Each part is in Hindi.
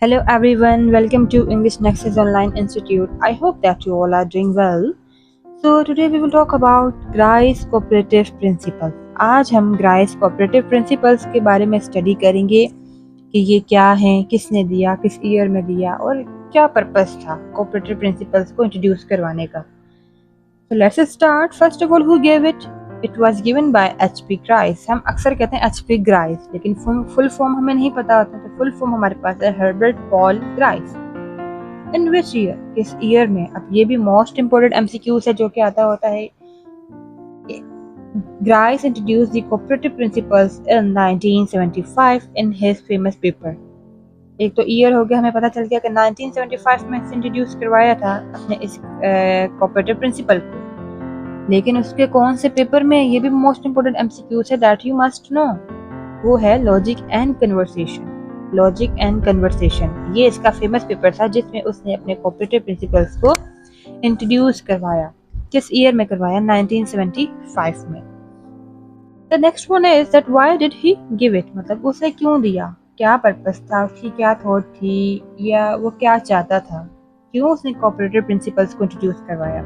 Hello everyone, welcome to English Nexus Online Institute. I hope that you all are doing well. So today we will talk about Grice Cooperative Principles. आज हम Grice Cooperative Principles के बारे में स्टडी करेंगे कि ये क्या हैं, किसने दिया, किस ईयर में दिया और क्या पर्पस था Cooperative Principles को इंट्रोड्यूस करवाने का. So let's start. First of all, who gave it? It was given by H.P. Grice. हम अक्सर कहते हैं H.P. Grice, लेकिन फुल फॉर्म हमें नहीं पता होता, तो फुल फॉर्म हमारे पास है Herbert Paul Grice. In which year? किस ईयर में? अब ये भी मोस्ट इम्पोर्टेंट MCQs है जो कि आता होता है. Grice introduced the cooperative principles in 1975 in his famous paper. एक तो ईयर हो गया, हमें पता चल गया कि 1975 में इंट्रोड्यूस करवाया था अपने इस कोऑपरेटिव प्रिंसिपल को. लेकिन उसके कौन से पेपर में, ये भी मोस्ट इम्पोर्टेंट MCQs है दैट यू मस्ट नो. वो है logic and conversation. Logic and conversation, ये इसका फेमस पेपर था जिसमें उसने अपने कोऑपरेटिव प्रिंसिपल्स को इंट्रोड्यूस करवाया. किस ईयर में करवाया? 1975 में. The next one is that why did he give it, मतलब उसे क्यों दिया, क्या पर्पस था, उसकी क्या थॉट थी, या वो क्या चाहता था, क्यों उसने कोऑपरेटिव प्रिंसिपल्स को इंट्रोड्यूस करवाया.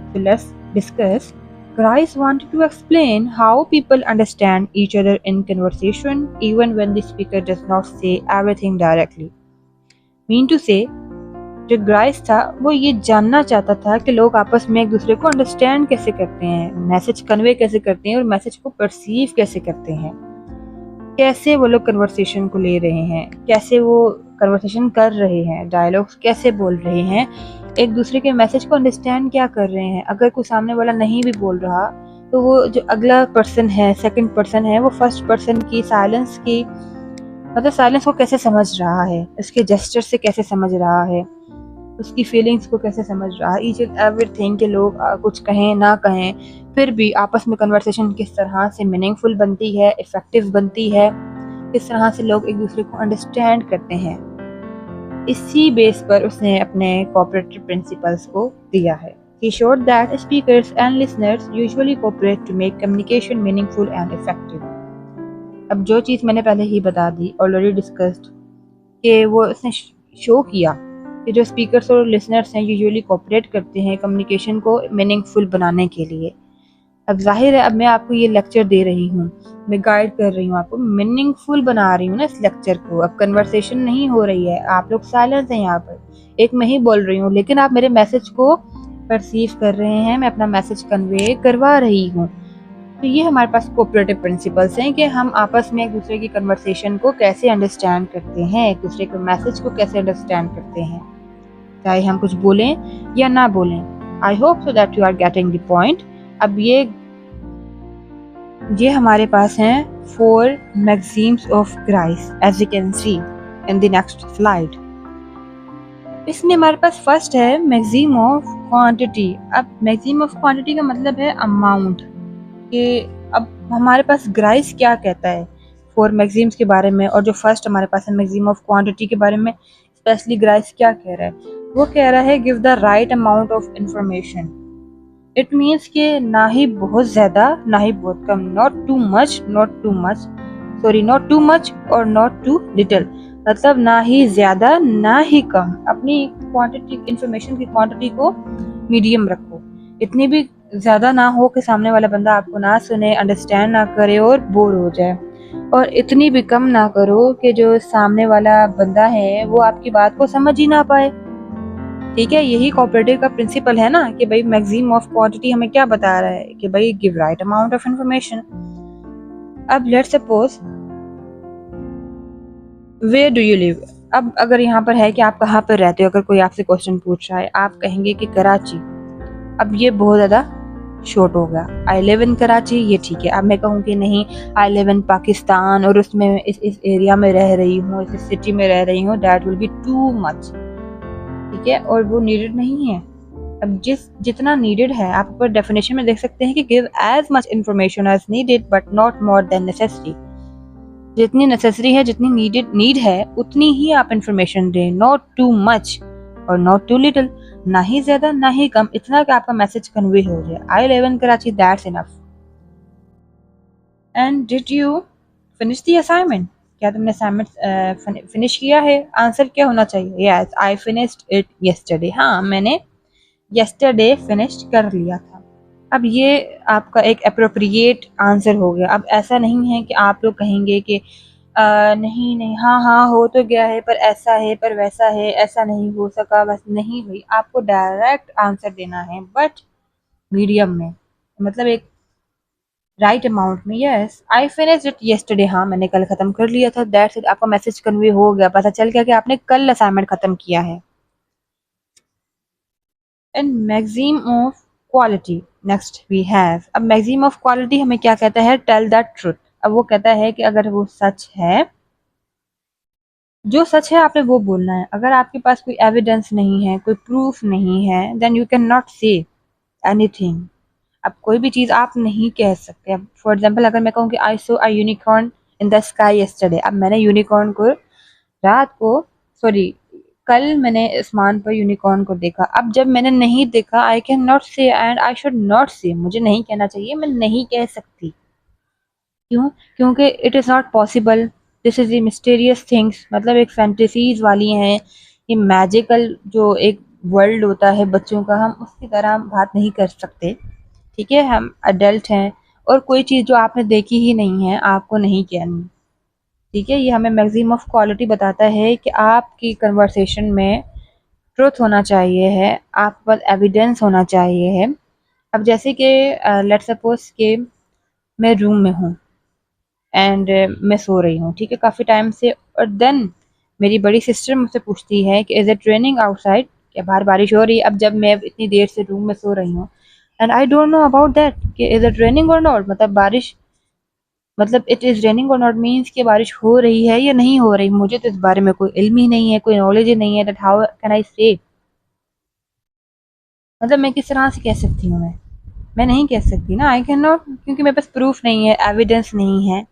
So let's discuss. Grice wanted to explain how people understand each other in conversation even when the speaker does not say everything directly. Mean to say, जो ग्राइस था वो ये जानना चाहता था कि लोग आपस में एक दूसरे को अंडरस्टैंड कैसे करते हैं, मैसेज कन्वे कैसे करते हैं और मैसेज को परसीव कैसे करते हैं, कैसे वो लोग कन्वर्सेशन को ले रहे हैं, कैसे वो कन्वर्सेशन कर रहे हैं, डायलॉग्स कैसे बोल रहे हैं, एक दूसरे के मैसेज को अंडरस्टैंड क्या कर रहे हैं. अगर कोई सामने वाला नहीं भी बोल रहा तो वो जो अगला पर्सन है, सेकंड पर्सन है, वो फर्स्ट पर्सन की साइलेंस की, मतलब साइलेंस को कैसे समझ रहा है, उसके जेस्चर से कैसे समझ रहा है, उसकी फीलिंग्स को कैसे समझ रहा है, ईच एंड एवरीथिंग के लोग कुछ कहें ना कहें फिर भी आपस में कन्वर्सेशन किस तरह से मीनिंगफुल बनती है, इफेक्टिव बनती है, किस तरह से लोग एक दूसरे को अंडरस्टैंड करते हैं. इसी बेस पर उसने अपने कोऑपरेटिव प्रिंसिपल्स को दिया है. He showed that speakers and listeners usually cooperate to make communication meaningful and effective. अब जो चीज़ मैंने पहले ही बता दी, ऑलरेडी डिस्कस्ड, कि वो उसने शो किया कि जो स्पीकर्स और लिसनर्स हैं यूजुअली कोऑपरेट करते हैं कम्युनिकेशन को मीनिंगफुल बनाने के लिए. अब जाहिर है, अब मैं आपको ये लेक्चर दे रही हूँ, मैं गाइड कर रही हूँ, आपको मीनिंगफुल बना रही हूँ ना इस लेक्चर को. अब कन्वर्सेशन नहीं हो रही है, आप लोग साइलेंस हैं यहाँ पर, एक मैं ही बोल रही हूँ, लेकिन आप मेरे मैसेज को परसीव कर रहे हैं, मैं अपना मैसेज कन्वे करवा रही हूँ. तो ये हमारे पास कोऑपरेटिव प्रिंसिपल्स हैं कि हम आपस में एक दूसरे की कन्वर्सेशन को कैसे अंडरस्टैंड करते हैं, एक दूसरे के मैसेज को कैसे अंडरस्टैंड करते हैं, चाहे हम कुछ बोलें या ना बोलें. I hope so that you are getting the point. अब ये हमारे पास हैं 4 maxims of Grice, as you can see in the next slide. इसमें हमारे पास फर्स्ट है मैक्सिम ऑफ क्वांटिटी. अब मैक्सिम ऑफ क्वांटिटी का मतलब है अमाउंट, कि अब हमारे पास ग्राइस क्या कहता है 4 मैक्सिम्स के बारे में, और जो फर्स्ट हमारे पास है मैक्सिम ऑफ क्वांटिटी के बारे में स्पेशली ग्राइस क्या कह रहा है. वो कह रहा है give the right amount of information. It means कि ना ही बहुत ज़्यादा ना ही बहुत कम, नॉट टू मच और नॉट टू लिटिल, मतलब ना ही ज़्यादा ना ही कम. अपनी क्वांटिटी, इंफॉर्मेशन की क्वांटिटी को मीडियम रखो. इतनी भी ज़्यादा ना हो कि सामने वाला बंदा आपको ना सुने, अंडरस्टैंड ना करे और बोर हो जाए, और इतनी भी कम ना करो कि जो सामने वाला बंदा है वो आपकी बात को समझ ही ना पाए. ठीक है, यही कोऑपरेटिव का प्रिंसिपल है ना, कि भाई मैक्सिमम ऑफ क्वांटिटी हमें क्या बता रहा है कि भाई give right amount of information. अब let's suppose where do you live. अब अगर यहाँ पर है कि आप कहाँ पर रहते हो, अगर कोई आपसे क्वेश्चन पूछ रहा है, आप कहेंगे कि कराची. अब ये बहुत ज़्यादा शॉर्ट हो गया. आई लिव इन कराची, ये ठीक है. अब मैं कहूँ कि नहीं, आई लिव इन पाकिस्तान और उसमें इस एरिया में रह रही हूँ, इस सिटी में रह रही हूँ, that will be too much. ठीक है, और वो नीडेड नहीं है. अब जितना नीडेड है, आप ऊपर डेफिनेशन में देख सकते हैं कि give as much information as needed but not more than necessary. जितनी नेसेसरी है, जितनी नीड है, उतनी ही आप इंफॉर्मेशन दें. नॉट टू मच और नॉट टू लिटिल, ना ही ज्यादा ना ही कम, इतना कि आपका मैसेज कन्वे हो जाए. I live in Karachi, that's enough. And did you finish the assignment? क्या तुमने असाइनमेंट फिनिश किया है? आंसर क्या होना चाहिए? Yes I finished it yesterday. हाँ, मैंने यस्टरडे फिनिश कर लिया था। अब ये आपका एक अप्रोप्रिएट आंसर हो गया। अब ऐसा नहीं है कि आप लोग कहेंगे कि नहीं नहीं, हाँ हाँ हो तो गया है, पर ऐसा है, पर वैसा है, ऐसा नहीं हो सका, बस नहीं हुई। आपको डायरेक्ट आंसर देना है, बट मीडियम में, मतलब एक राइट अमाउंट में। Yes I finished it yesterday. हाँ, मैंने कल खत्म कर लिया था। That's it. आपका मैसेज कन्वे हो गया, पता चल गया कि आपने कल असाइनमेंट खत्म किया है। And maxim of quality, next we have. अब मैक्सिम ऑफ क्वालिटी हमें क्या कहता है? Tell the truth. अब वो कहता है कि अगर वो सच है, जो सच है आपने वो बोलना है। अगर आपके पास कोई एविडेंस नहीं है, कोई प्रूफ नहीं है, then you can not say anything. अब कोई भी चीज़ आप नहीं कह सकते। अब फॉर एग्जांपल अगर मैं कहूँ कि I saw a unicorn in the sky yesterday, अब मैंने यूनिकॉर्न को रात को, सॉरी, कल मैंने आसमान पर यूनिकॉर्न को देखा। अब जब मैंने नहीं देखा, आई कैन नॉट से एंड आई शुड नॉट से, मुझे नहीं कहना चाहिए, मैं नहीं कह सकती। क्यों? क्योंकि it is not possible, this is the mysterious things, मतलब एक फैंटेसीज वाली हैं, ये मैजिकल जो एक वर्ल्ड होता है बच्चों का, हम उसकी तरह हम बात नहीं कर सकते। ठीक है, हम अडल्ट हैं, और कोई चीज़ जो आपने देखी ही नहीं है आपको नहीं कहनी। ठीक है, ये हमें मैक्सिमम ऑफ क्वालिटी बताता है कि आपकी कन्वर्सेशन में ट्रुथ होना चाहिए है, आपके पास एविडेंस होना चाहिए है। अब जैसे कि लेट्स सपोज कि मैं रूम में हूँ एंड मैं सो रही हूँ, ठीक है, काफ़ी टाइम से, और देन मेरी बड़ी सिस्टर मुझसे पूछती है कि इज़ इट रेनिंग आउटसाइड, क्या बाहर बारिश हो रही है? अब जब मैं इतनी देर से रूम में सो रही हूँ and I don't know about that कि इज़ इट रेनिंग और नॉट, मतलब बारिश, मतलब इट इज़ रेनिंग और नॉट मीन्स कि बारिश हो रही है या नहीं हो रही, मुझे तो इस बारे में कोई इल्म ही नहीं है, कोई नॉलेज ही नहीं है, दैट हाउ कैन आई से, मतलब मैं किस तरह से कह सकती हूँ? मैं नहीं कह सकती ना, आई कैन नॉट, क्योंकि मेरे पास प्रूफ नहीं है, एविडेंस नहीं है।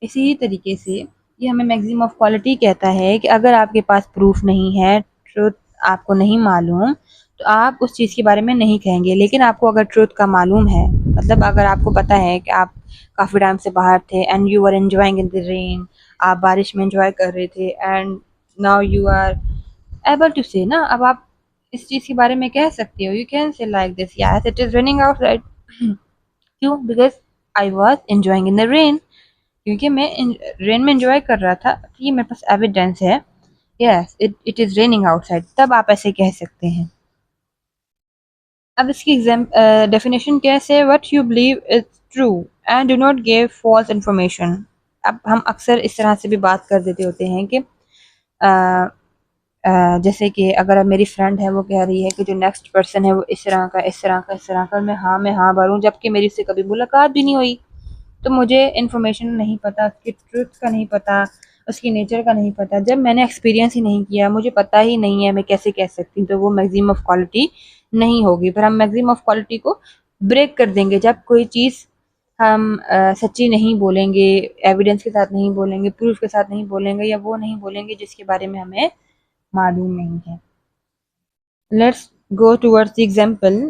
इसी तरीके से ये हमें मैक्सिमम ऑफ क्वालिटी कहता है कि अगर आपके पास प्रूफ नहीं है, ट्रुथ आपको नहीं मालूम, तो आप उस चीज़ के बारे में नहीं कहेंगे। लेकिन आपको अगर ट्रुथ का मालूम है, मतलब अगर आपको पता है कि आप काफ़ी टाइम से बाहर थे and you are enjoying in the rain, आप बारिश में एंजॉय कर रहे थे, and now you are able to say ना, अब आप इस चीज़ के बारे में कह सकते हो, you can say like this, yes it is raining outside. क्यों? Because I was enjoying in the rain, क्योंकि मैं रेन में एंजॉय कर रहा था, तो ये मेरे पास एविडेंस है। Yes it is raining outside, तब आप ऐसे कह सकते हैं। अब इसकी डेफिनेशन कैसे है? What you believe is true and do not give false information. अब हम अक्सर इस तरह से भी बात कर देते होते हैं कि जैसे कि अगर अब मेरी फ्रेंड है, वो कह रही है कि जो नेक्स्ट पर्सन है वो इस तरह का, इस तरह का, इस तरह का, मैं हाँ भरूँ, जबकि मेरी उससे कभी मुलाकात भी नहीं हुई, तो मुझे इन्फॉर्मेशन नहीं पता, उसकी ट्रुथ का नहीं पता, उसकी नेचर का नहीं पता। जब मैंने एक्सपीरियंस ही नहीं किया, मुझे पता ही नहीं है, मैं कैसे कह सकती हूँ? तो वो मैक्सिमम ऑफ क्वालिटी नहीं होगी। फिर हम मैक्सिमम ऑफ क्वालिटी को ब्रेक कर देंगे जब कोई चीज़ हम सच्ची नहीं बोलेंगे, एविडेंस के साथ नहीं बोलेंगे, प्रूफ के साथ नहीं बोलेंगे, या वो नहीं बोलेंगे जिसके बारे में हमें मालूम नहीं है। Let's go towards the example.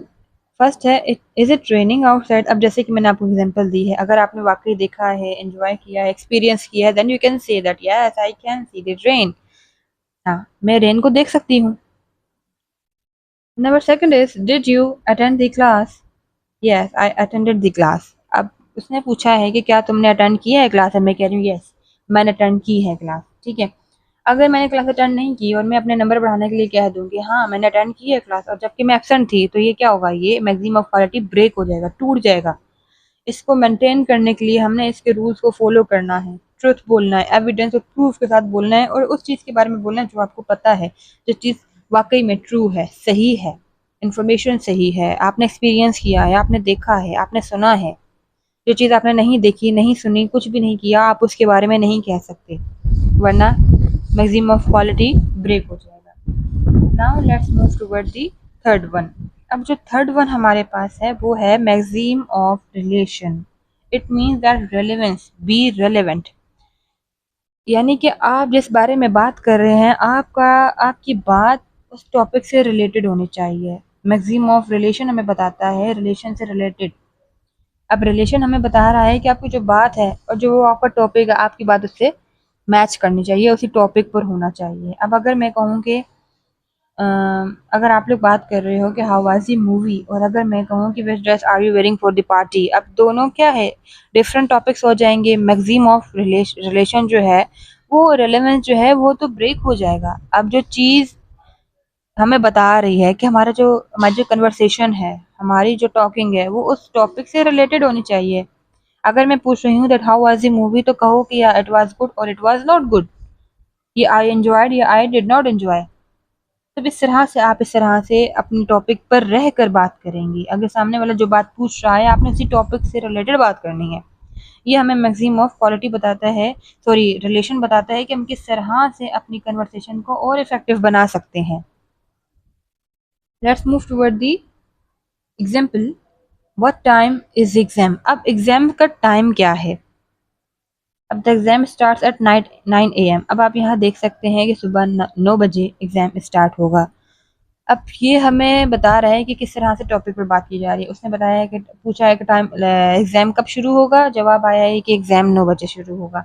First है इज इट रेनिंग आउटसाइड। अब जैसे कि मैंने आपको एग्जांपल दी है, अगर आपने वाकई देखा है, एंजॉय किया है, एक्सपीरियंस किया है, then you can say that yes I can see the rain. हाँ, मैं रेन को देख सकती हूँ। Number second is did you attend the class? Yes I attended the class. अब उसने पूछा है कि क्या तुमने अटेंड किया है क्लास, मैं कह रही हूँ यस मैंने अटेंड की है क्लास। ठीक है, अगर मैंने क्लास अटेंड नहीं की और मैं अपने नंबर बढ़ाने के लिए कह दूँ कि हाँ मैंने अटेंड की है क्लास, और जबकि मैं एब्सेंट थी, तो ये क्या होगा? ये मैक्सिमम ऑफ क्वालिटी ब्रेक हो जाएगा, टूट जाएगा। इसको मेंटेन करने के लिए हमने इसके रूल्स को फॉलो करना है, ट्रुथ बोलना है, एविडेंस और प्रूफ के साथ बोलना है, और उस चीज़ के बारे में बोलना है जो आपको पता है, जो चीज़ वाकई में ट्रू है, सही है, इंफॉर्मेशन सही है, आपने एक्सपीरियंस किया है, आपने देखा है, आपने सुना है। जो चीज़ आपने नहीं देखी, नहीं सुनी, कुछ भी नहीं किया, आप उसके बारे में नहीं कह सकते, वरना मैक्सिमम ऑफ क्वालिटी ब्रेक हो जाएगा। Now let's move toward the third one. अब जो थर्ड वन हमारे पास है वो है maxim of relation. It means that relevance be relevant, यानी कि आप जिस बारे में बात कर रहे हैं, आपकी बात उस टॉपिक से रिलेटेड होनी चाहिए। मैक्सिम ऑफ रिलेशन हमें बताता है रिलेशन से रिलेटेड। अब रिलेशन हमें बता रहा है कि आपकी जो बात है और जो आपका टॉपिक है, आपकी बात उससे मैच करनी चाहिए, उसी टॉपिक पर होना चाहिए। अब अगर मैं कहूँ कि अगर आप लोग बात कर रहे हो कि हाउ वाज द मूवी, और अगर मैं कहूँ कि which dress are you wearing for the party, अब दोनों क्या है, डिफरेंट टॉपिक्स हो जाएंगे। मैक्सिम ऑफ रिलेशन जो है वो रेलेवेंस जो है वो तो ब्रेक हो जाएगा। अब जो चीज़ हमें बता रही है कि हमारी जो कन्वर्सेशन है, हमारी जो टॉकिंग है वो उस टॉपिक से रिलेटेड होनी चाहिए। अगर मैं पूछ रही हूँ that how was the movie, तो कहो कि या इट वाज गुड और इट वाज नॉट गुड, ये आई एंजॉयड या आई डिड नॉट एंजॉय। तो इस तरह से अपने टॉपिक पर रह कर बात करेंगी। अगर सामने वाला जो बात पूछ रहा है आपने उसी टॉपिक से रिलेटेड बात करनी है। ये हमें मैक्सिम ऑफ क्वालिटी बताता है, सॉरी रिलेशन बताता है कि हम किस तरह से अपनी कन्वर्सेशन को और इफेक्टिव बना सकते हैं। Let's move toward the example. What time is exam. अब एग्जाम का टाइम क्या है। अब the exam start at night 9 AM। अब आप यहाँ देख सकते हैं कि सुबह 9 बजे एग्जाम स्टार्ट होगा। अब ये हमें बता रहा है कि किस तरह से टॉपिक पर बात की जा रही है। उसने बताया है कि पूछा है कि टाइम एग्जाम कब शुरू होगा, जवाब आया है कि एग्जाम 9 बजे शुरू होगा।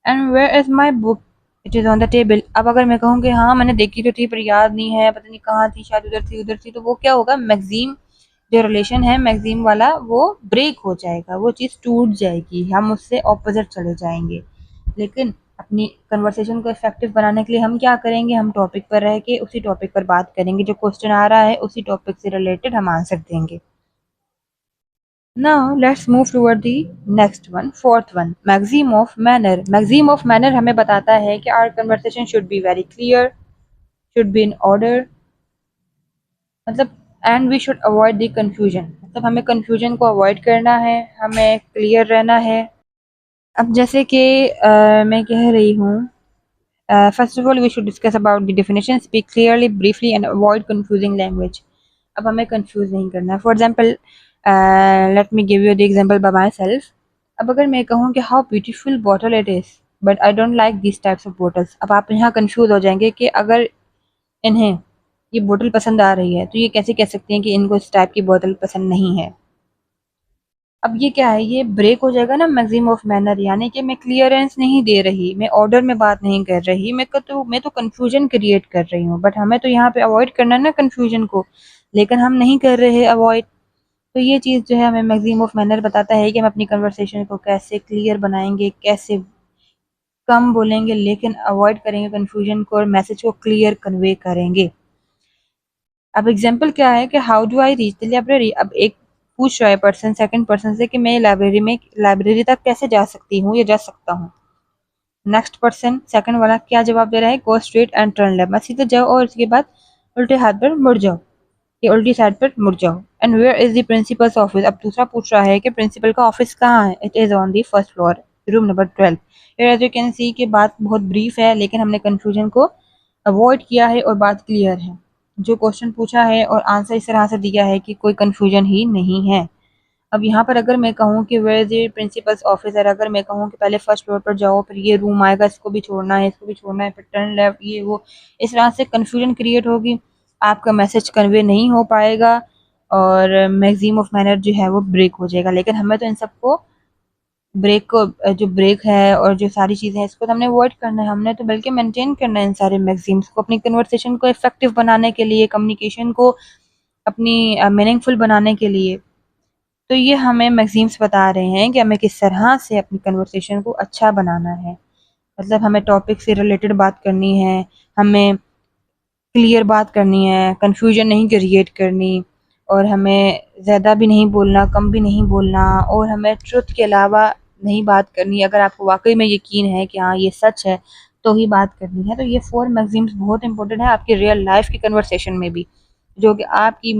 And where is my book, it is on the table. अब अगर मैं कहूँ कि हाँ मैंने देखी तो थी पर याद नहीं है, पता नहीं कहाँ थी, शायद उधर थी, तो वो क्या होगा, मैगजीम जो रिलेशन है मैगजीम वाला वो ब्रेक हो जाएगा, वो चीज़ टूट जाएगी, हम उससे ऑपोजिट चले जाएंगे। लेकिन अपनी कन्वर्सेशन को इफेक्टिव बनाने के लिए हम क्या करेंगे, हम टॉपिक पर रह के उसी टॉपिक पर बात करेंगे, जो क्वेश्चन आ रहा है उसी टॉपिक से रिलेटेड हम आंसर देंगे। Now let's move toward the next one, fourth one, maxim of manner. Maxim of manner हमें बताता है कि our conversation should be very clear, should be in order, मतलब and we should avoid the confusion, मतलब हमें confusion को avoid करना है, हमें clear रहना है। अब जैसे कि मैं कह रही हूँ, first of all we should discuss about the definition, speak clearly, briefly and avoid confusing language। अब हमें confuse नहीं करना है। For example, let me give you the example by myself। अब अगर मैं कहूँ कि how beautiful bottle it is but I don't like these types of bottles, अब आप यहाँ confuse हो जाएंगे कि अगर इन्हें ये बोतल पसंद आ रही है तो ये कैसे कह सकते हैं कि इनको इस टाइप की बोतल पसंद नहीं है। अब ये क्या है, ये ब्रेक हो जाएगा ना मैक्सिम ऑफ मैनर, यानी कि मैं क्लियरेंस नहीं दे रही, मैं ऑर्डर में बात नहीं कर रही, मैं तो कंफ्यूजन क्रिएट कर रही हूँ। बट हमें तो यहाँ पे अवॉइड करना है ना कंफ्यूजन को, लेकिन हम नहीं कर रहे अवॉइड। तो ये चीज़ जो है हमें मैक्सिम ऑफ मैनर बताता है कि हम अपनी कन्वर्सेशन को कैसे क्लियर बनाएंगे, कैसे कम बोलेंगे लेकिन अवॉइड करेंगे कंफ्यूजन को और मैसेज को क्लियर कन्वे करेंगे। अब एग्जाम्पल क्या है कि how do I reach the library. अब एक पूछ रहा है पर्सन सेकंड पर्सन से कि मैं लाइब्रेरी तक कैसे जा सकती हूँ या जा सकता हूँ। नेक्स्ट पर्सन सेकंड वाला क्या जवाब दे रहा है, go straight and turn left, सीधे जाओ और उसके बाद उल्टे हाथ पर मुड़ जाओ, ये उल्टी साइड पर मुड़ जाओ। And where is the principal's office. अब दूसरा पूछ रहा है कि प्रिंसिपल का ऑफिस कहाँ है, it is on the first floor, room number 12। As you can see कि बात बहुत ब्रीफ है लेकिन हमने कंफ्यूजन को अवॉइड किया है और बात क्लियर है। जो क्वेश्चन पूछा है और आंसर इस तरह से दिया है कि कोई कंफ्यूजन ही नहीं है। अब यहाँ पर अगर मैं कहूँ कि where is the principal's officer, अगर मैं कहूँ कि पहले फर्स्ट फ्लोर पर जाओ, फिर ये रूम आएगा, इसको भी छोड़ना है, इसको भी छोड़ना है, फिर टर्न लेफ्ट, ये वो, इस तरह से कंफ्यूजन क्रिएट होगी, आपका मैसेज कन्वे नहीं हो पाएगा और मैक्सिम ऑफ मैनर जो है वो ब्रेक हो जाएगा। लेकिन हमें तो इन सबको ब्रेक को जो ब्रेक है और जो सारी चीज़ें हैं इसको तो हमने अवॉइड करना है, हमने तो बल्कि मेंटेन करना है इन सारे मैक्सिम्स को अपनी कन्वर्सेशन को इफेक्टिव बनाने के लिए, कम्युनिकेशन को अपनी मीनिंगफुल बनाने के लिए। तो ये हमें मैगज़ीन्स बता रहे हैं कि हमें किस तरह से अपनी कन्वर्सेशन को अच्छा बनाना है। मतलब हमें टॉपिक से रिलेटेड बात करनी है, हमें क्लियर बात करनी है, कन्फ्यूजन नहीं क्रिएट करनी और हमें ज़्यादा भी नहीं बोलना, कम भी नहीं बोलना और हमें ट्रुथ के अलावा नहीं बात करनी। अगर आपको वाक़ई में यकीन है कि हाँ, ये सच है, तो ही बात करनी है। तो ये 4 मैगज़ीन्स बहुत इम्पोर्टेंट है आपकी रियल लाइफ़ की कन्वर्सेशन में भी, जो कि आपकी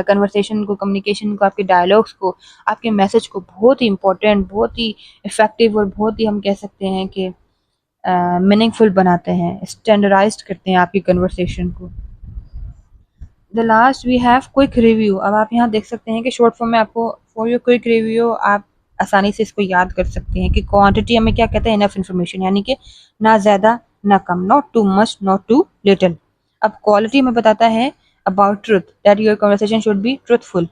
कन्वर्सेशन को, कम्युनिकेशन को, आपके डायलॉग्स को, आपके मैसेज को बहुत ही इम्पोर्टेंट, बहुत ही इफ़ेक्टिव और बहुत ही हम कह सकते हैं कि मीनिंगफुल बनाते हैं, स्टैंडर्डाइज्ड करते हैं आपकी कन्वर्सेशन को। The last we have quick review. अब आप यहाँ देख सकते हैं कि शॉर्ट फॉर्म में आपको फॉर योर क्विक रिव्यू आप आसानी से इसको याद कर सकते हैं कि क्वांटिटी हमें क्या कहते हैं, इनफ इन्फॉर्मेशन, यानी कि ना ज़्यादा ना कम, not too much not too little. अब क्वालिटी हमें बताता है about truth, that your conversation should be truthful.